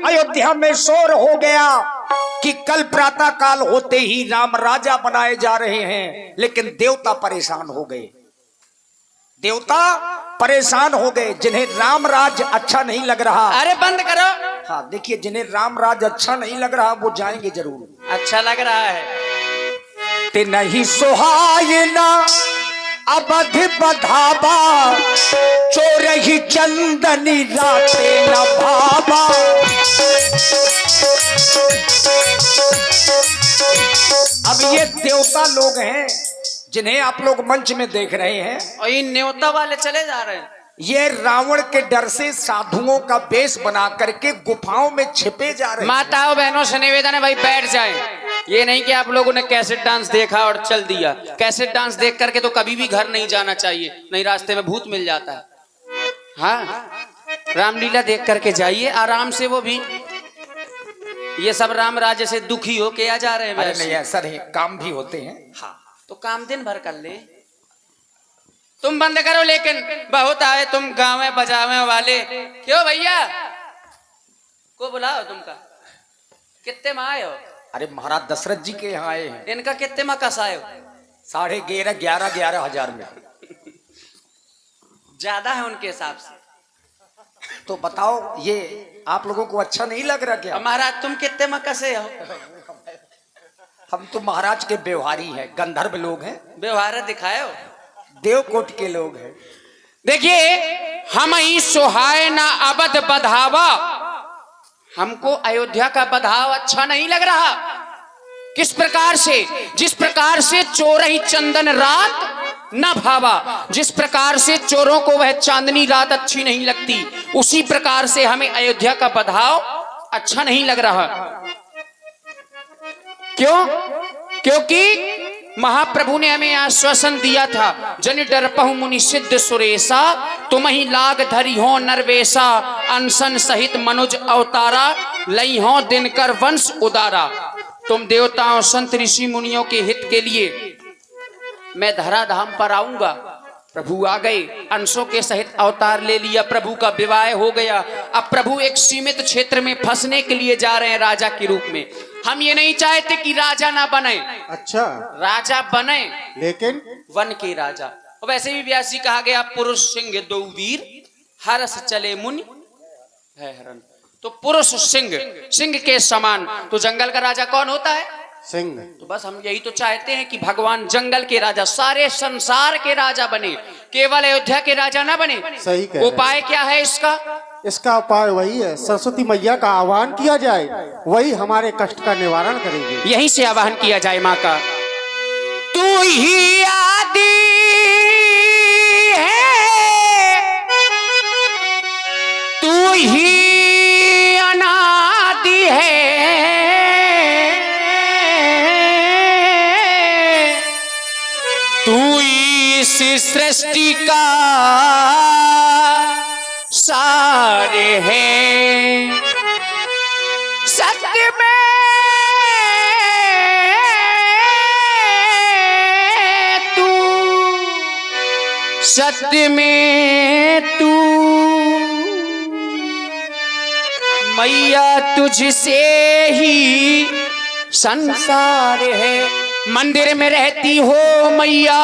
अयोध्या में शोर हो गया कि कल प्रातः काल होते ही राम राजा बनाए जा रहे हैं, लेकिन देवता परेशान हो गए। देवता परेशान हो गए, जिन्हें राम राज अच्छा नहीं लग रहा। अरे बंद करो। हाँ देखिए, जिन्हें राम राज अच्छा नहीं लग रहा वो जाएंगे जरूर। अच्छा लग रहा है। ते नहीं सुहायना अवध बधावा, चोर ही चंदनी राते न भावा। अब ये देवता लोग हैं जिन्हें आप लोग मंच में देख रहे हैं, और ये न्योता वाले चले जा रहे हैं। ये रावण के डर से साधुओं का वेश बना करके गुफाओं में छिपे जा रहे हैं। माताओं बहनों से निवेदन है भाई बैठ जाएं। ये नहीं कि आप लोगों ने कैसेट डांस देखा और चल दिया। कैसेट डांस देख करके तो कभी भी घर नहीं जाना चाहिए, नहीं रास्ते में भूत मिल जाता है। हाँ, रामलीला देख करके जाइए आराम से। वो भी ये सब राम राज्य से दुखी हो के आ जा रहे हैं। अरे नहीं, ऐसा नहीं, काम भी होते हैं। हाँ तो काम दिन भर कर ले। तुम बंद करो, लेकिन बहुत आए तुम गावे बजावे वाले। क्यों भैया को बुलाओ तुमका? कितने में आए हो? अरे महाराज दशरथ जी के यहाँ आए हैं। इनका कितने में कस आए हो? 11,500 में। ज्यादा है उनके हिसाब से। तो बताओ, ये आप लोगों को अच्छा नहीं लग रहा क्या? महाराज तुम कितने में कसे हो? हम तो महाराज के व्यवहारी हैं, गंधर्व लोग हैं, व्यवहार दिखाए हो, देवकोट के लोग हैं। देखिए हम ही सुहाए ना अवध बधावा। हमको अयोध्या का बधाव अच्छा नहीं लग रहा। किस प्रकार से? जिस प्रकार से चोर ही चंदन रात न भावा, जिस प्रकार से चोरों को वह चांदनी रात अच्छी नहीं लगती, उसी प्रकार से हमें अयोध्या का बधाव अच्छा नहीं लग रहा। क्यों? क्योंकि महाप्रभु ने हमें आश्वासन दिया था, जन डरपहु मुनि सिद्ध सुरेशा, तुम ही लाग धरी हो नरवेशा, अनशन सहित मनुज अवतारा, लई हो दिनकर वंश उदारा। तुम देवताओं संत ऋषि मुनियों के हित के लिए मैं धराधाम पर आऊंगा। प्रभु आ गए, अंशों के सहित अवतार ले लिया, प्रभु का विवाह हो गया। अब प्रभु एक सीमित क्षेत्र में फंसने के लिए जा रहे हैं राजा के रूप में। हम ये नहीं चाहते कि राजा ना बने। अच्छा, राजा बने लेकिन वन के राजा। और वैसे भी व्यास जी कहा गया, पुरुष सिंह दो वीर, हरस चले मुनि है हरण। तो पुरुष सिंह, सिंह के समान। तो जंगल का राजा कौन होता है? सिंह। तो बस हम यही तो चाहते हैं कि भगवान जंगल के राजा, सारे संसार के राजा बने, केवल अयोध्या के राजा ना बने। सही कह रहे हैं। उपाय क्या है इसका? इसका उपाय वही है, सरस्वती मैया का आह्वान किया जाए, वही हमारे कष्ट का निवारण करेंगे। यहीं से आह्वान किया जाए माँ का। तू ही आदि है, तू ही अनादि है, तू इस सृष्टि का सारे हैं। सत्य में तू, सत्य में तू मैया, तुझसे ही संसार है। मंदिर में रहती हो मैया,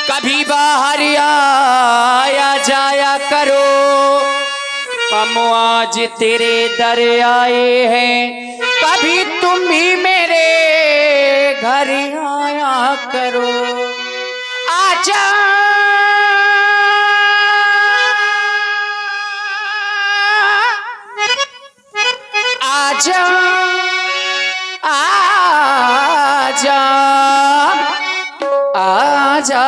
कभी बाहर आया जाया करो। हम आज तेरे दर आए हैं, कभी तुम भी मेरे घर आया करो। आजा आजा आजा आजा,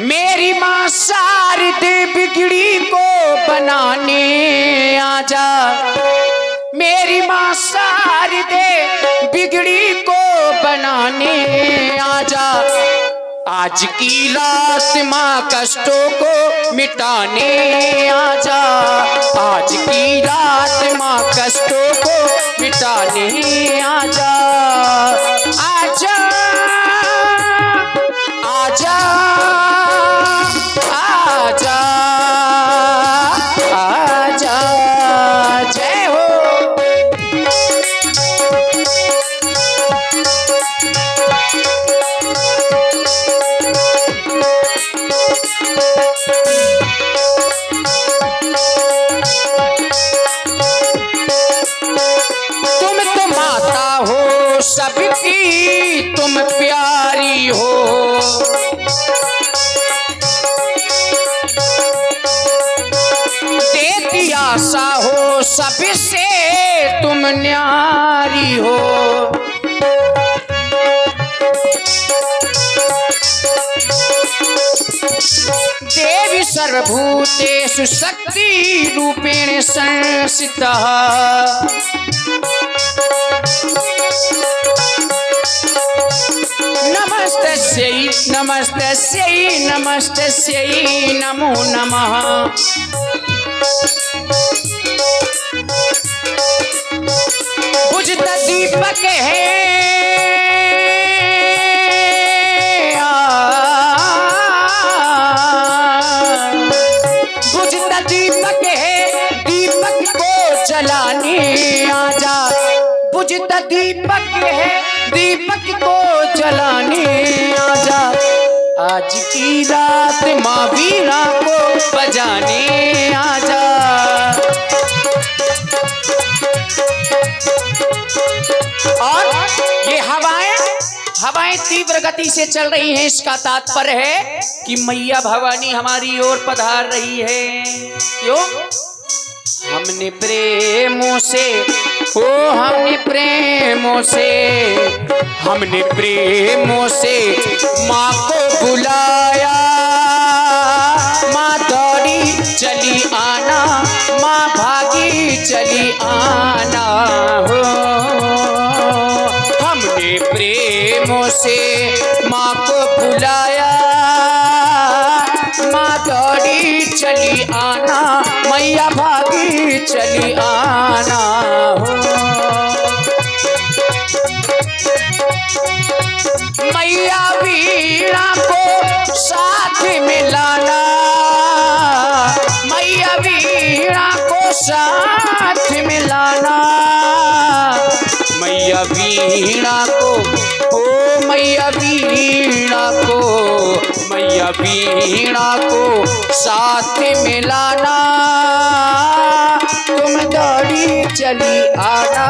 मेरी माँ शारदे बिगड़ी को बनाने आजा। मेरी माँ शारदे बिगड़ी को बनाने आजा। आज की रात माँ कष्टों को मिटाने आजा। आज की रात माँ कष्टों को मिटाने आजा। आजा आजा आजा आजा। देती आशा हो सबसे तुम न्यारी हो। देवी सर्वभूतेषु शक्ति रूपेण संस्थितः। नमस्तस्यै नमस्तस्यै नमस्तस्यै नमो नमः। बुझता दीपक है बुझता दीपक है, दीपक को जलाने आजा। बुझता दीपक है, दीपक को जलाने आजा। आज की रात माँ वीणा को बजाने आजा। और ये हवाएं तीव्र गति से चल रही हैं। इसका तात्पर्य है कि मैया भवानी हमारी ओर पधार रही है। क्यों? हमने प्रेमों से हमने प्रेमों से माँ को बुलाया। माँ दौड़ी चली आना, माँ भागी चली आना हो। हमने प्रेमों से माँ को बुलाया, माँ दौड़ी चली आना, मैया भागी चली आना हो। मैया वीणा को साथ में लाना, मैया वीणा को साथ में लाना। मैया वीणा को, ओ मैया वीणा को, मैया वीणा को साथ में लाना। तुम दौड़ी चली आना।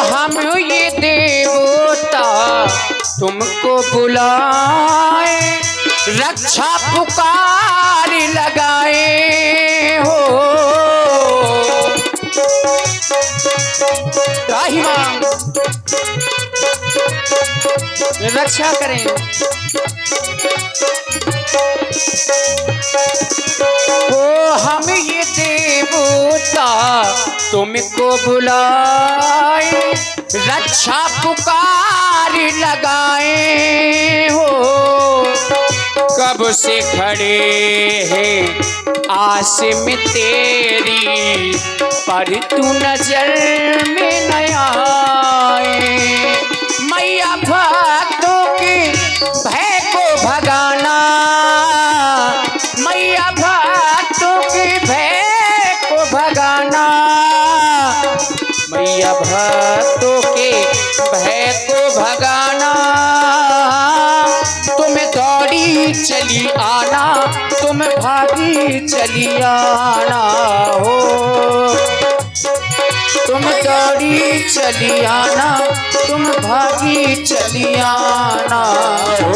हम ये देवता तुमको बुलाए, रक्षा पुकार लगाए हो। त्राहि मां रक्षा करें। ओ हम ये देवता तुमको बुलाए, रक्षा पुकार लगाए हो। कब से खड़े हैं आस में तेरी, पर तू नजर में न आए। मैया भक्तों के भय को भगाना, मैया भक्तों के भय को भगाना। मैया भक्तों के भय को भगाना। तुम दौड़ी चली आना, तुम भागी चली आना हो। तुम दौड़ी चली आना, तुम भागी चली आना हो।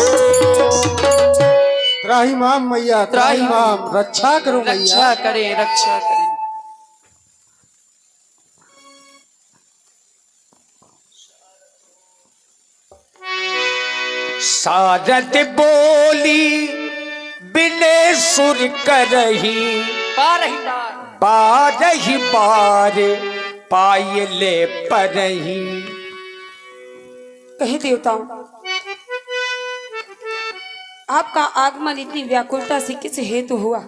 त्राहिमाम मैया, त्राहिमाम, रक्षा करो मैया। रक्षा करें, रक्षा करें। सारद बोली बिने सुर करही, बारही बार पायले परही। कहे देवताओं, आपका आगमन इतनी व्याकुलता से किस हेतु हुआ?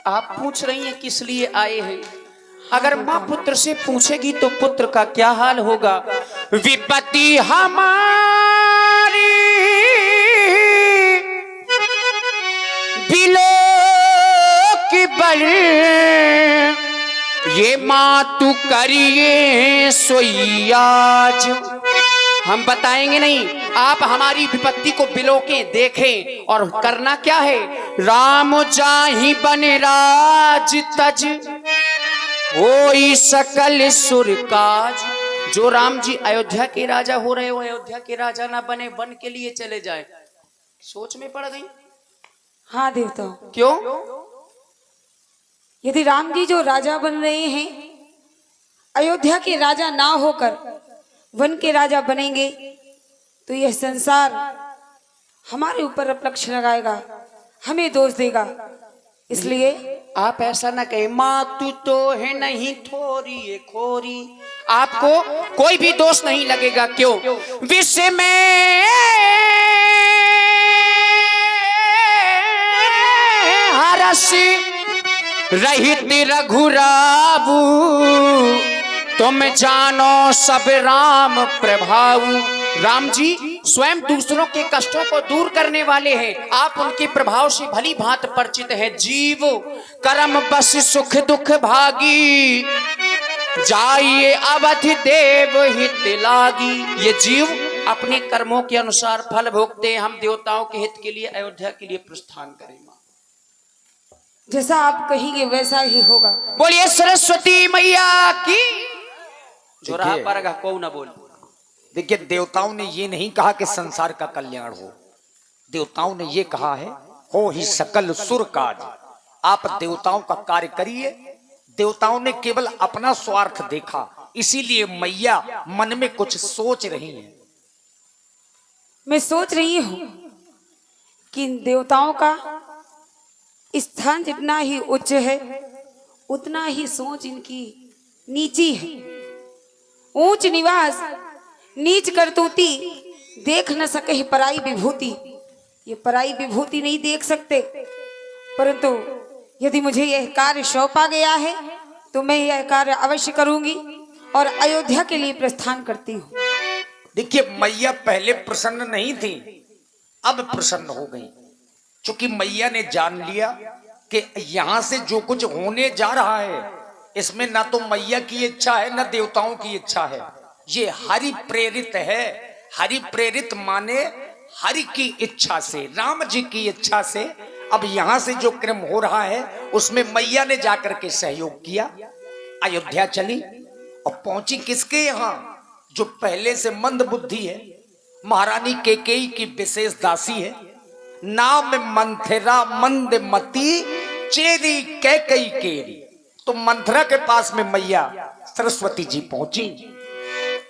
आप पूछ रही हैं किस लिए आए हैं? अगर माँ पुत्र से पूछेगी तो पुत्र का क्या हाल होगा। विपत्ति हमारी बिलो की बल, ये माँ तू करिए सोई आज। हम बताएंगे नहीं, आप हमारी विपत्ति को बिलोकें, देखें। और करना क्या है? राम जाहि बने राज तज, होई सकल सुर काज। जो राम जी अयोध्या के राजा हो रहे हो, अयोध्या के राजा ना बने, वन के लिए चले जाए। सोच में पड़ गई। हाँ देवता, क्यों? यदि राम जी जो राजा बन रहे हैं, अयोध्या के राजा ना होकर वन के राजा बनेंगे, तो यह संसार हमारे ऊपर अपलक्ष लगाएगा, हमें दोष देगा। इसलिए आप ऐसा ना कहें, माँ तू तो है नहीं थोरी ये खोरी। आपको कोई भी दोष नहीं लगेगा। क्यों? विष में हरस रहित रघुराबू, तुम जानो सब राम प्रभाऊ। राम जी स्वयं दूसरों के कष्टों को दूर करने वाले हैं। आप उनके प्रभाव से भली भांति परिचित हैं। जीव कर्म बस सुख दुख भागी, जाइए अवधि देव हित लागी। ये जीव अपने कर्मों के अनुसार फल भोगते हैं। हम देवताओं के हित के लिए अयोध्या के लिए प्रस्थान करें। मां, जैसा आप कहेंगे वैसा ही होगा। बोलिए सरस्वती मैया की। जो रहा पारगा को ना बोल। देखिए, देवताओं ने ये नहीं कहा कि संसार का कल्याण हो। देवताओं ने ये कहा है हो ही सकल सुर काज। आप देवताओं का कार्य करिए। देवताओं ने केवल अपना स्वार्थ देखा, इसीलिए मैया मन में कुछ सोच रही हैं। मैं सोच रही हूं कि इन देवताओं का स्थान जितना ही उच्च है, उतना ही सोच इनकी नीची है। ऊंच निवास नीच करतूती, देख न सके पराई विभूति। ये पराई विभूति नहीं देख सकते, परंतु यदि मुझे यह कार्य सौंपा गया है तो मैं यह कार्य अवश्य करूंगी और अयोध्या के लिए प्रस्थान करती हूँ। देखिए, मैया पहले प्रसन्न नहीं थी, अब प्रसन्न हो गई। क्योंकि मैया ने जान लिया कि यहां से जो कुछ होने जा रहा है, इसमें ना तो मैया की इच्छा है ना देवताओं की इच्छा है। ये हरि प्रेरित है। हरि प्रेरित माने हरि की इच्छा से, राम जी की इच्छा से। अब यहां से जो क्रम हो रहा है उसमें मैया ने जाकर के सहयोग किया। अयोध्या चली और पहुंची किसके यहां? जो पहले से मंद बुद्धि है, महारानी कैकेयी की विशेष दासी है। नाम मंथरा मंद मती, चेरी कैकेयी केरी। तो मंथरा के पास में मैया सरस्वती जी पहुंची।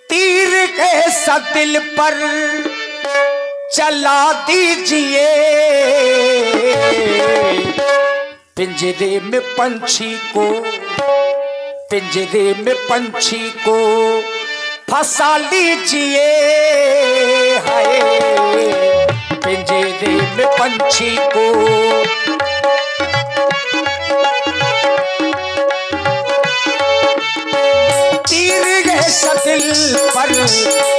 तीर कैसा दिल पर चला दीजिए, पिंजरे में पंछी को, पिंजरे में पंछी को फंसा लीजिए। हाय, पिंजरे में पंछी को दिल पर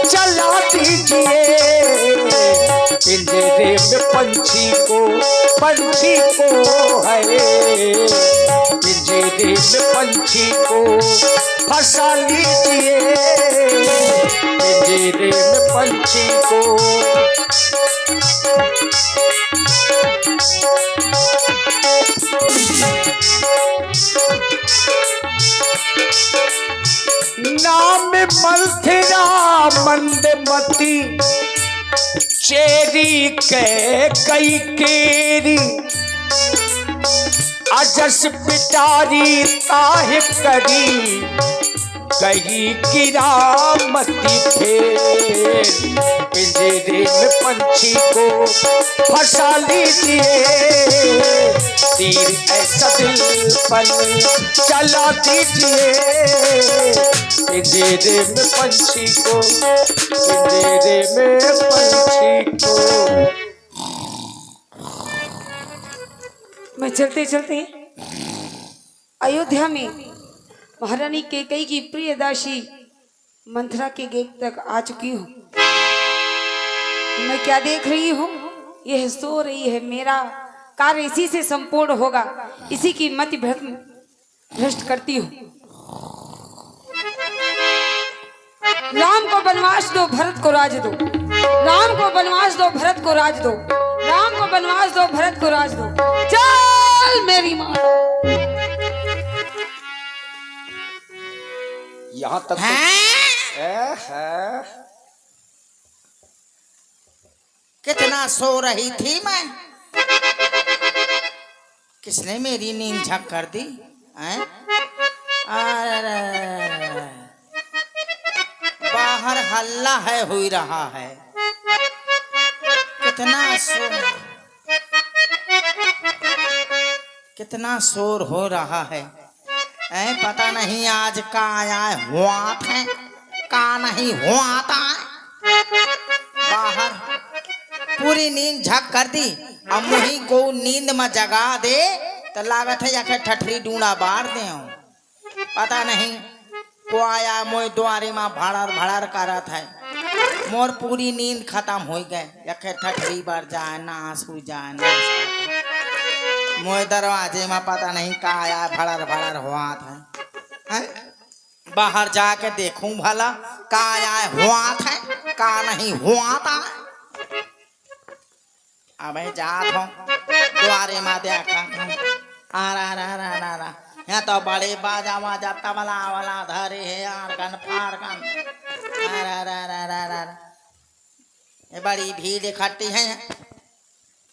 चला दीजिए, पिंजरे में पंछी को है, पिंजरे में पंछी को फंसा लीजिए, पिंजरे में पंछी को। नाम मंथरा मंदमती, चेरी कैकेयी केरी, अजस पिटारी ताहि करी, गई गिरामती फेर, पिंजरे में पंछी को फंसा लीजिए, तीर ऐसा दिल पर चला दीजिए, पिंजरे में पंछी को, पिंजरे में पंछी को। मैं चलते चलते अयोध्या में महारानी कैकेयी की प्रिय दासी मंथरा के गेट तक आ चुकी हूँ। मैं क्या देख रही हूँ? यह सो रही है। मेरा कार्य इसी से संपूर्ण होगा, इसी की मति भ्रष्ट करती हूँ। राम को वनवास दो, भरत को राज दो। राम को वनवास दो, भरत को राज दो। राम को वनवास दो, भरत को राज दो। चल मेरी माँ। यहां तक कितना सो रही थी मैं, किसने मेरी नींद झक कर दी हैं? अरे, बाहर हल्ला है हो रहा है, कितना शोर हो रहा है। पता नहीं आज का आया हुआ है का नहीं हुआ था। बाहर पूरी नींद झक कर दी। अब मुही को नींद में जगा दे तो लागत है या ठठरी डूंडा बार दे। पता नहीं को आया मोय द्वारे में भड़र भड़र करत है। मोर पूरी नींद खत्म हो गए। यखे ठठरी बार जाए नास हो जाए नास। मोय दरवाजे में पता नहीं का आया भड़र भड़र हुआ था। बाहर जाके देखूं भला का आया हुआ था का नहीं हुआ था। अब जात हूँ द्वारे में देखा आ रहा यहाँ तो बड़े बाजा वाजा तबला वाला धरे है यार गन फार गन। ये बड़ी भीड़ इकट्ठी है।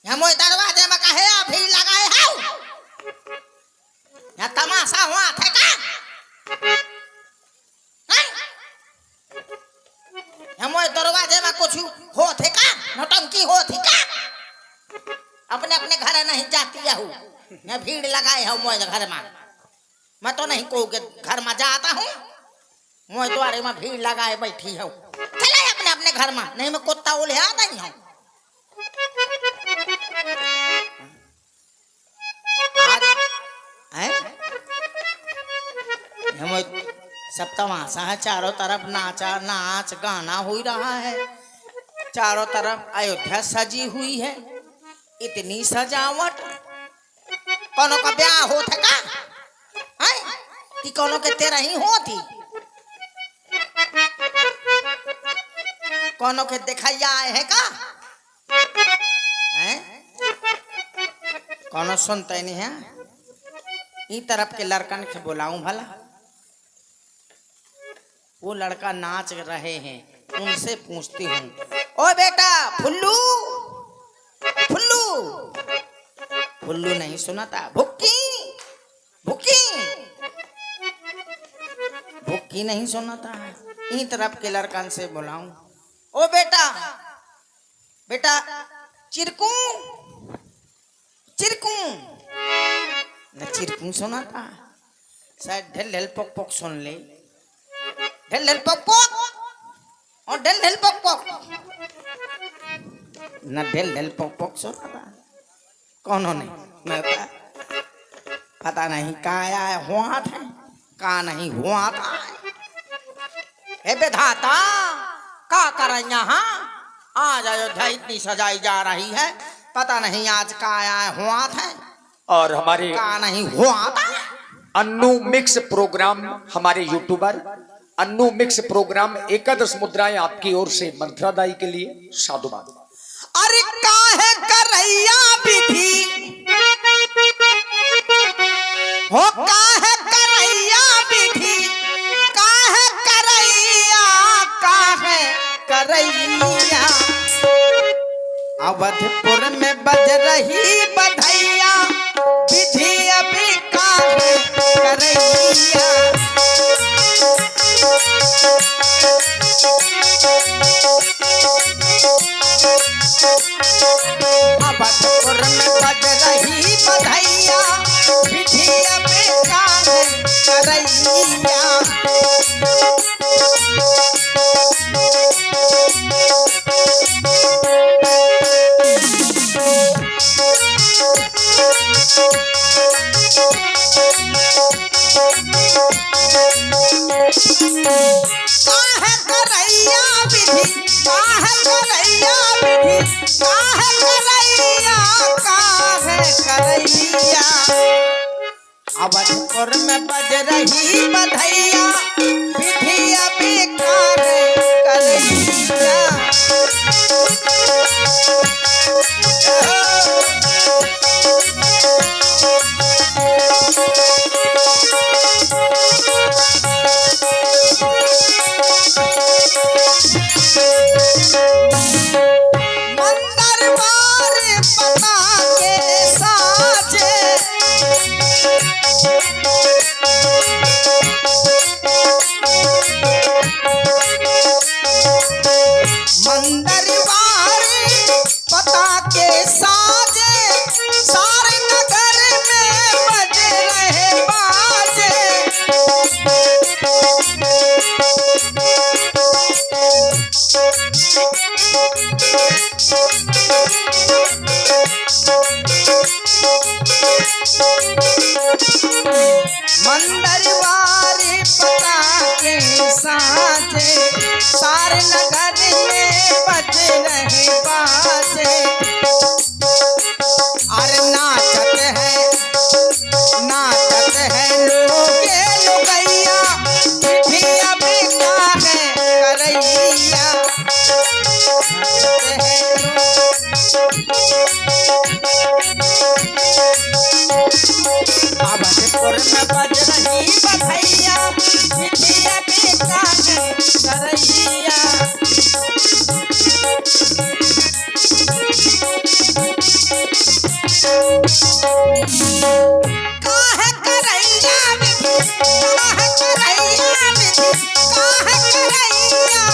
यहाँ मोए दरवाजे में कहे भीड़ लगाए है। यहाँ तमाशा हुआ था का? यहाँ मोए दरवाजे में कुछ हो थे का? नौटंकी हो थी का? अपने अपने घर नहीं जाती हूँ। मैं भीड़ लगाए हूँ मोए घर में। मैं तो नहीं को घर में जाता हूँ। मोए द्वारे में भीड़ लगाए बैठी हूँ। चले अपने अपने घर में, नहीं मैं कुत्ता उल्हे आता ही हूँ। सब तमाशा है, चारों तरफ नाच गाना हो रहा है। चारों तरफ अयोध्या सजी हुई है। इतनी सजावट। कोनो का ब्याह हो था का? कि कोनो के तेरा ही होती? कोनो के दिखाइया आए है का? कोनो सुनते नहीं है। ई तरफ के लड़कन के बुलाऊं भला। वो लड़का नाच रहे हैं, उनसे पूछती हूँ। ओ बेटा फुल्लू, फुल्लू, फुल्लू नहीं सुनाता। भुक्की, भुक्की, भुक्की नहीं सुनाता। इन तरफ के लड़कन से बुलाऊं। ओ बेटा, बेटा चिरकू, चिरकू, न चिरकू सुनाता। शायद ढेल ढेल पोक पोक सुन ले। ढेल ढेल पोक पोक और ढेल ढेल पोक पोक। न ढेल ढेल पोक पोक सुनाता। कौन नहीं पता नहीं का आया हुआ था का नहीं हुआ था। हे विधाता का कर यहाँ? आज अयोध्या इतनी सजाई जा रही है, पता नहीं आज का आया हुआ था और हमारे का नहीं हुआ था। अन्नू मिक्स प्रोग्राम, हमारे यूट्यूबर अन्नू मिक्स प्रोग्राम एकादश मुद्राएं आपकी ओर से मंत्रादाई के लिए साधुवाद। अरे काहे करैया विधि हो, काहे करैया विधि, काहे करैया, काहे करैया। अवधपुर में बज रही बधैया, विधि अभी काहे करैया। अवधपुर में बज रही बधैया, विधि अभी काहे करैया। काहे करैया विधि, काहे करैया विधि, काहे करैया, काहे करैया। अवधपुर में बज रही बधैया विधिया बेकार कन्हैया। मंदरबार पता के साजे मंदरबार पता के साजे सारे नगर में बज रहे बाजे। मंदरबार पता के साजे सारे नगर में बज रहे बाजे। अरे नाचत है लोगे लुगैया विधिया बेकार करैया। नाचत है अवधपुर में बज रही बधैया विधिया बेकार करैया। काहे करैया विधि काहे करैया विधि काहे करैया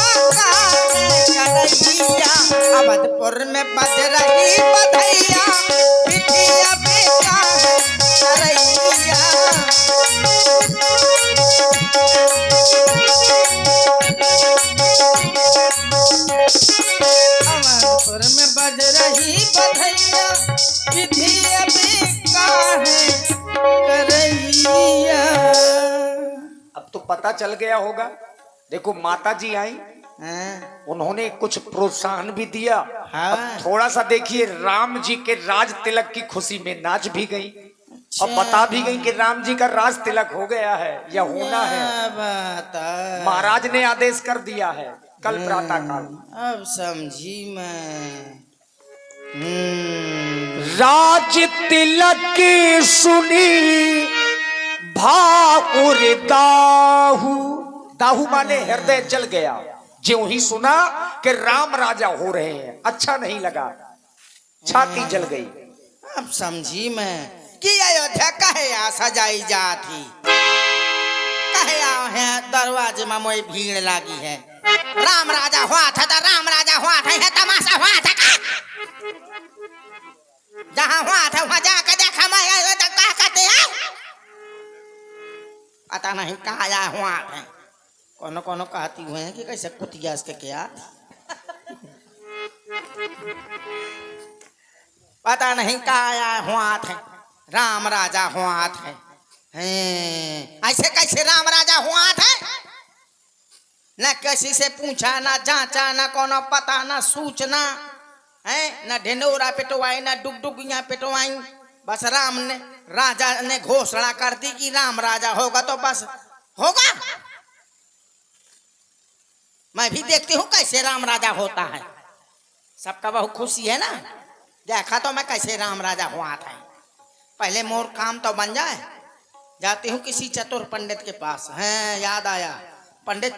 करैया। अवधपुर में बज रही बधैया विधिया बेकार करैया। अवधपुर में बज रही बधैया विधिया बेकार करैया। अब तो पता चल गया होगा। देखो माता जी आई, हाँ, उन्होंने कुछ प्रोत्साहन भी दिया। हाँ। अब थोड़ा सा देखिए, राम जी के राज तिलक की खुशी में नाच भी गई और बता भी गई कि राम जी का राज तिलक हो गया है या होना है। क्या बात है। महाराज ने आदेश कर दिया है कल प्रातः काल। अब समझी मैं। राज तिलक की सुनी भाउर दाहू। दाहू माने हृदय जल गया। ज्यों ही सुना कि राम राजा हो रहे हैं, अच्छा नहीं लगा, छाती जल गई। अब समझी मैं कि अयोध्या कहे आ सजाई जाती, कहे आ है दरवाजे में मोई भीड़ लागी है। राम राजा हुआ था तो राम राजा हुआ था, है तमाशा हुआ था का? जहाँ हुआ था वहाँ जाकर देखा मैं क्या कहते हैं, पता नहीं कहाँ आया हुआ है। कोनो कोनो कहती हुए हैं कि कैसे कुतिया के क्या पता नहीं कहाँ आया हुआ था। राम राजा हुआ था, ऐसे कैसे राम राजा हुआ था? न किसी से पूछा, न जांचा, न कोनो पता, न सूचना है, न ढिंडोरा पिटवाई, न डुगडुगियां पिटवाई। बस राम ने राजा ने घोषणा कर दी कि राम राजा होगा तो बस होगा। मैं भी देखती हूँ कैसे राम राजा होता है। सबका बहुत खुशी है ना। देखा तो मैं कैसे राम राजा हुआ था। पहले मोर काम तो बन जाए। जाती हूँ किसी चतुर पंडित के पास। हैं, याद आया, पंडित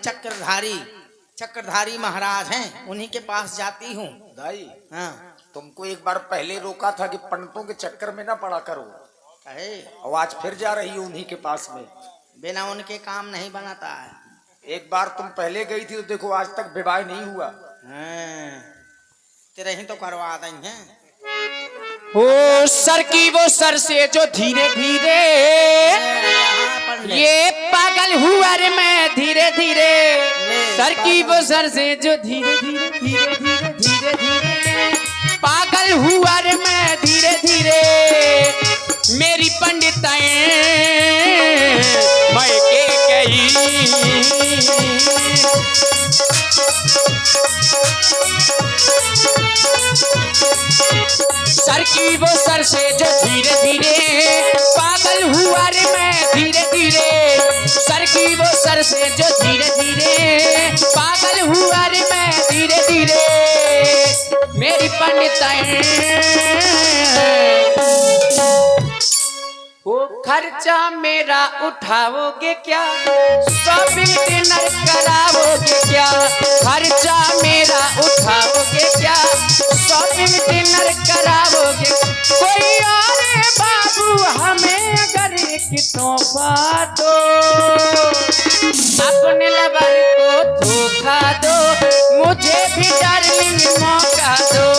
चक्रधारी महाराज हैं, उन्हीं के पास जाती हूँ। दाई, हाँ, तुमको एक बार पहले रोका था कि पंडितों के चक्कर में ना पड़ा करो, कहे और आज फिर जा रही हो उन्हीं के पास में। बिना उनके काम नहीं बनाता है। एक बार तुम पहले गई थी तो देखो आज तक विवाह नहीं हुआ। हाँ, तेरे ही तो करवा देंगे। ओ सर की वो सर से जो धीरे धीरे ये पागल हुआ रे मैं धीरे धीरे। सर की वो सर से जो धीरे धीरे धीरे धीरे धीरे धीरे पागल हुआ रे मैं धीरे धीरे। मेरी पंडिताएं मैं के गई सर की वो सर से जो धीरे धीरे पागल हुआ रे मैं धीरे धीरे, सर की वो सर से जो धीरे धीरे पागल हुआ रे मैं धीरे धीरे। मेरी पंडिताई वो खर्चा मेरा उठाओगे क्या, शॉपिंग डिनर कराओगे क्या, खर्चा मेरा उठाओगे क्या, शॉपिंग डिनर कराओगे। कोई और बाबू हमें अगर एक तोहफा दो, अपने लवर को धोखा दो, मुझे भी डार्लिंग मौका दो।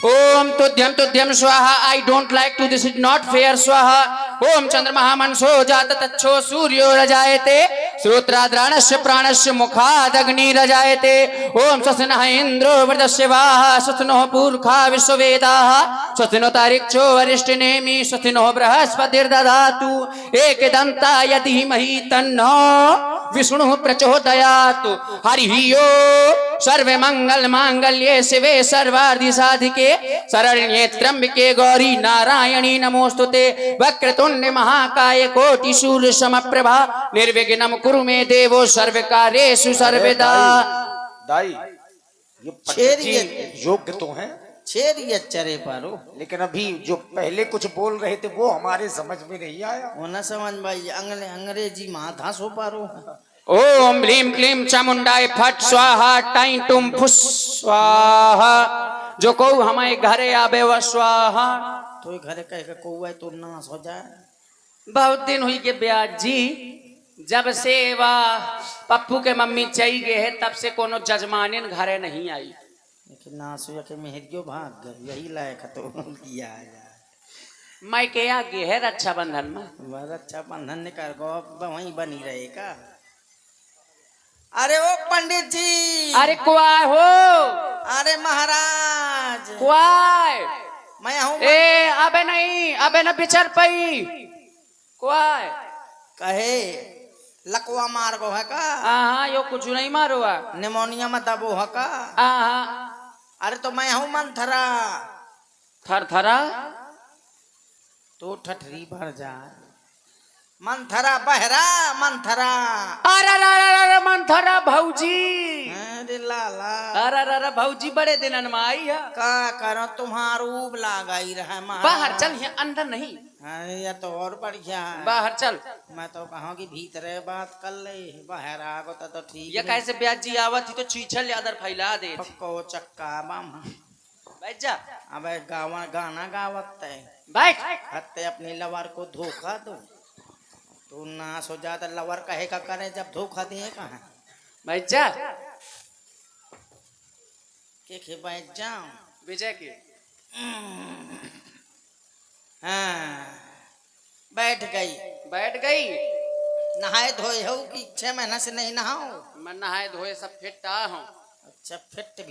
ओम तुद्यम स्वाहा, I don't like to, this is not fair स्वाहा। ओम चंद्रमा मनसो जात तच्छो सूर्यो रजायते, श्रोत्राद्राणस्य प्राणस्य मुखादग्नि रजायते। ओम स्वस्तिनः इंद्रो वृद्धस्य वाः, स्वस्तिनो पूर्खा विश्ववेदाः, स्वस्तिनो तारिक्षो वरिष्ठनेमि, स्वस्तिनो बृहस्पतिर्दधातु, एकदन्ताय धीमहि तन्नो विष्णुः प्रचोदयात्। हरिः ओम्। सर्वे मंगल मांगल्ये शिवे सर्वार्थ साधिके, शरण्ये त्र्यंबके गौरी नारायणी नमोस्तुते। वक्रतुंड महाकाय कोटि सूर्य समप्रभा, निर्विघ्नं कुरु मे देवो सर्वकार्येषु सर्वदा। दाई ये पंडित जी योग्य तो हैं, छेरिए चरे पारो, लेकिन अभी जो पहले कुछ बोल रहे थे वो हमारे समझ में नहीं आया। वो न समझ भाई, अंग्रेजी माथा सो पारो। ओम ह्रीं क्लीं चामुंडाय फट स्वाहा, टाई टुम फुस स्वाहा, जो को हमारे घरे आवे व स्वाहा। तो घरे कह के कौआ तो नाश हो जाए। बहुत दिन हुई के ब्याज जी, जब से वाह पप्पू के मम्मी चई गए है तब से कोनो जजमानिन घरे नहीं आई। लेकिन नाश हो के मेहरियो भाग गई, यही लायक तो किया यार। मैं के आगे है रक्षाबंधन में, वह रक्षाबंधन ने कर गो वहीं बनी रहेगा। अरे ओ पंडित जी, अरे कुआय हो, अरे महाराज, कुआय मैं हूँ। ए अबे नहीं, अबे न बिचर पई कुआय। कहे लकवा मार गो है का? हाँ यो कुछ नहीं मारो, निमोनिया में दबो है का? अरे तो मैं हूँ मंथरा। थर थरा तो ठठरी भर जा, मंथरा बहरा मंथरा। अरे मंथरा भौजी, अरे लाला, अरे भौजी बड़े दिनन में आई है। का करो तुम्हारा ऊब लागाई रहा है बाहर चल, यहाँ अंदर नहीं। अरे ये तो और बढ़िया है, बाहर चल। मैं तो कहूँ कि भीतरे बात कर ले, बाहर आगो तो ठीक। ये कैसे ब्याज जी आवत थी तो चीछल यादर फैला दे। पक्को चक्का बम। बैठ जा। अबे गाना गावत है, बैठ। हत्ते अपनी लवर को धोखा दो, तू नाश हो जाता। लवर कहे का करे जब धोखा दिए कहा। बैठ जा। के बैठ जाऊं विजय के। हाँ बैठ गई। बैठ गई। नहाए धोए हो कि 6 महीना से नहीं नहाओ? मैं नहाए धोए सब फिट आ हूँ। अच्छा फिट भी